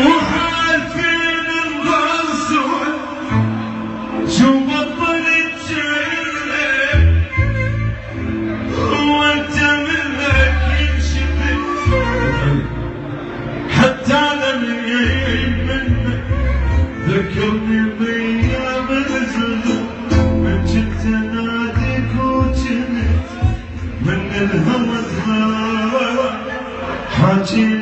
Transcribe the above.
وحالفين الرسول شو بطل تجيب وانت منك ينشفت حتى لما منك ذكرني بأيام الزلم من جنت اناديك وجنت من الهوى حاجي